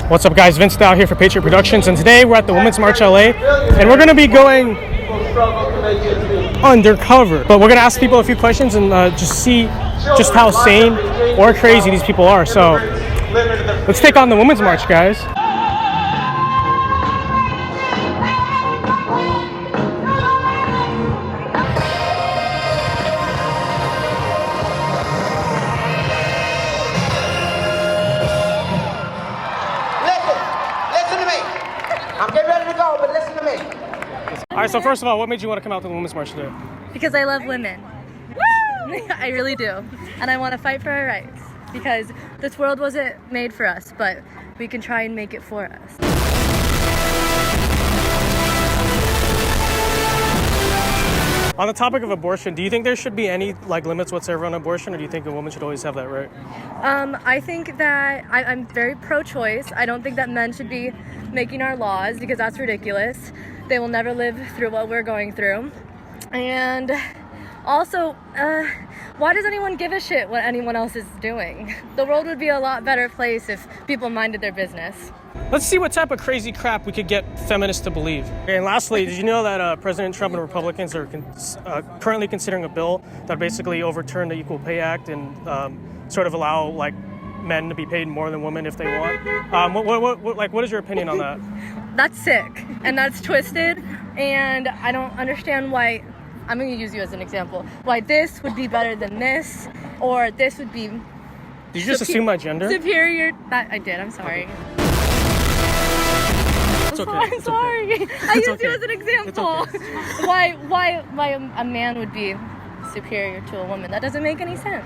What's up, guys? Vince Dao here for Patriot Productions, and today we're at the Women's March LA, and we're going to be going undercover. But we're going to ask people a few questions and just see just how sane or crazy these people are. So let's take on the Women's March, guys. I'm getting ready to go, but listen to me. All right, so first of all, what made you want to come out to the Women's March today? Because I love women. Woo! I really do. And I want to fight for our rights. Because this world wasn't made for us, but we can try and make it for us. On the topic of abortion, do you think there should be any limits whatsoever on abortion, or do you think a woman should always have that right? I think that I'm very pro-choice. I don't think that men should be making our laws because that's ridiculous. They will never live through what we're going through. And also, why does anyone give a shit what anyone else is doing? The world would be a lot better place if people minded their business. Let's see what type of crazy crap we could get feminists to believe. And lastly, did you know that President Trump and Republicans are currently considering a bill that basically overturned the Equal Pay Act and sort of allow men to be paid more than women if they want? What is your opinion on that? That's sick and that's twisted, and I don't understand why. I'm going to use you as an example. Why this would be better than this, or this would be. Did you just assume my gender? Superior. That I did. I'm sorry. It's okay. I'm sorry. I used you as an example. It's okay. Why a man would be superior to a woman? That doesn't make any sense.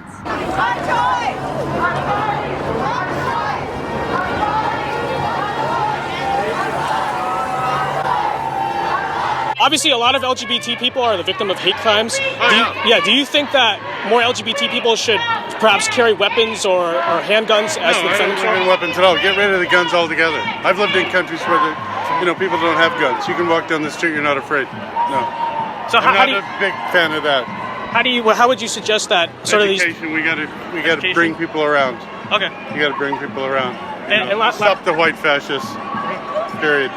Obviously, a lot of LGBT people are the victim of hate crimes. Do you think that more LGBT people should perhaps carry weapons or handguns as the defendants? No, I don't believe in weapons at all. Get rid of the guns altogether. I've lived in countries where people don't have guns. You can walk down the street, you're not afraid. No. So I'm not a big fan of that. How would you suggest that sort Education, of these? we got to bring people around. Okay. You got to bring people around. And stop the white fascists. Period.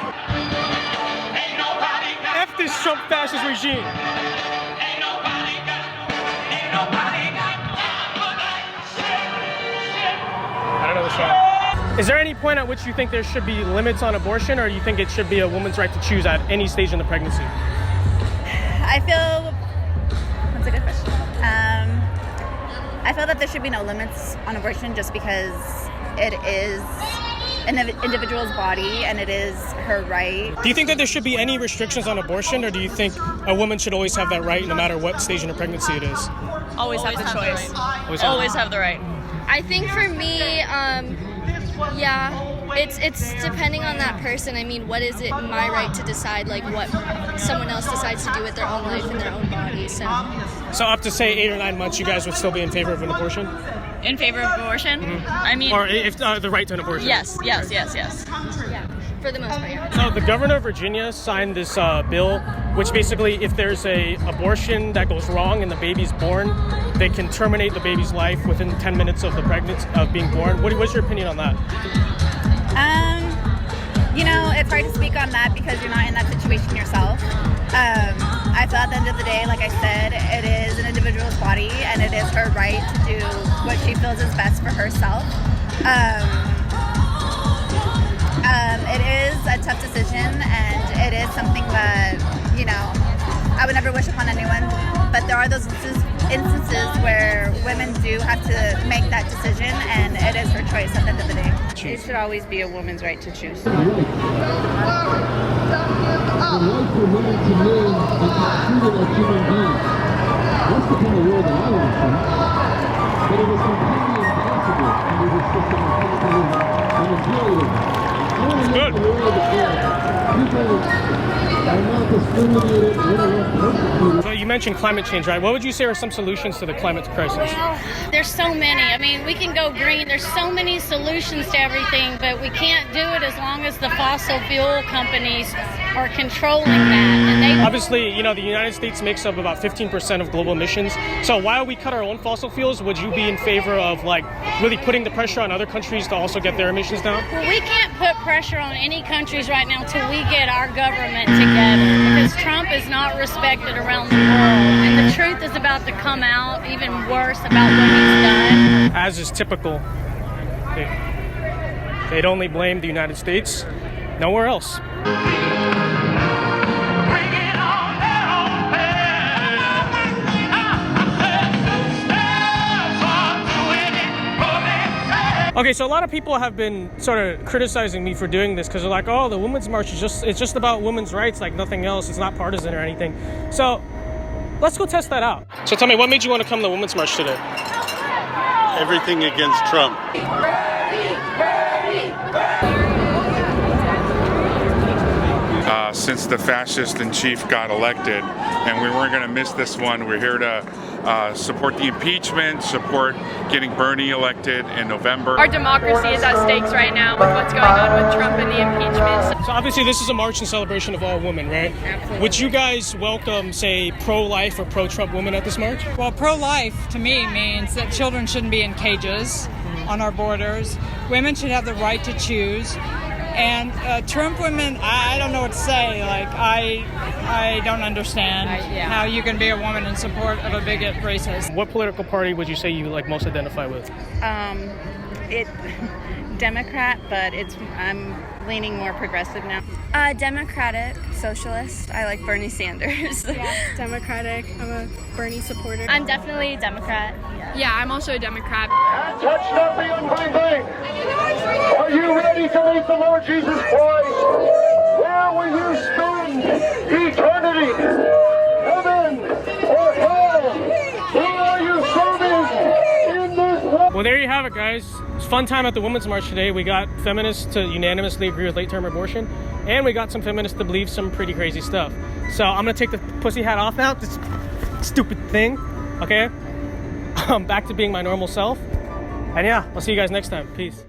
F this Trump fascist regime. I don't know the song. Is there any point at which you think there should be limits on abortion, or do you think it should be a woman's right to choose at any stage in the pregnancy? I feel that's a good question. I feel that there should be no limits on abortion just because it is an individual's body and it is her right. Do you think that there should be any restrictions on abortion, or do you think a woman should always have that right no matter what stage in her pregnancy it is? Always have the choice. Always have the right. I think for me, it's depending on that person. I mean, what is it my right to decide, what someone else decides to do with their own life and their own body, so up to, say, 8 or 9 months, you guys would still be in favor of an abortion? In favor of abortion? Mm-hmm. I mean... Or if the right to an abortion? Yes. Yeah, for the most part, yeah. So the governor of Virginia signed this bill, which basically, if there's a abortion that goes wrong and the baby's born, they can terminate the baby's life within 10 minutes of the pregnancy of being born. What's your opinion on that? It's hard to speak on that because you're not in that situation yourself. I feel at the end of the day, like I said, it is an individual's body and it is her right to do what she feels is best for herself. It is a tough decision, and it is something that, I would never wish upon anyone, but there are those instances where women do have to make that decision, and it is her choice at the end of the day. It should always be a woman's right to choose. The right for women to live and be treated as human beings. That's the kind of world that I want to see. But it is completely impossible under this system of capitalism and imperialism. It's good. So you mentioned climate change, right? What would you say are some solutions to the climate crisis? Well, there's so many. I mean, we can go green. There's so many solutions to everything, but we can't do it as long as the fossil fuel companies are controlling that. And they Obviously, you know, the United States makes up about 15% of global emissions. So while we cut our own fossil fuels, would you be in favor of like really putting the pressure on other countries to also get their emissions down? Well, we can't put pressure on any countries right now till we get our government together, because Trump is not respected around the world, and the truth is about to come out even worse about what he's done. As is typical, they'd only blame the United States, nowhere else. Okay, so a lot of people have been sort of criticizing me for doing this because they're like, oh, the Women's March is it's just about women's rights, like nothing else. It's not partisan or anything. So let's go test that out. So tell me, what made you want to come to the Women's March today? Everything against Trump. Since the fascist in chief got elected, and we weren't going to miss this one. We're here to support the impeachment, support getting Bernie elected in November. Our democracy is at stakes right now with what's going on with Trump and the impeachment. So obviously this is a march in celebration of all women, right? Absolutely. Would you guys welcome, say, pro-life or pro-Trump women at this march? Well, pro-life to me means that children shouldn't be in cages on our borders. Women should have the right to choose. And Trump women, I don't know what to say. Like, I don't understand how you can be a woman in support of a bigot racist. What political party would you say you like most identify with? Democrat, but I'm leaning more progressive now. Democratic, socialist. I like Bernie Sanders. Yeah, Democratic. I'm a Bernie supporter. I'm definitely a Democrat. Yeah, I'm also a Democrat. Touch not the unclean thing. Are you ready to meet the Lord Jesus Christ? Where will you spend eternity? Heaven or hell? Who are you serving in this world? Well, there you have it, guys. It's a fun time at the Women's March today. We got feminists to unanimously agree with late-term abortion, and we got some feminists to believe some pretty crazy stuff. So I'm gonna take the pussy hat off now, this stupid thing, okay? I'm back to being my normal self. And yeah, I'll see you guys next time. Peace.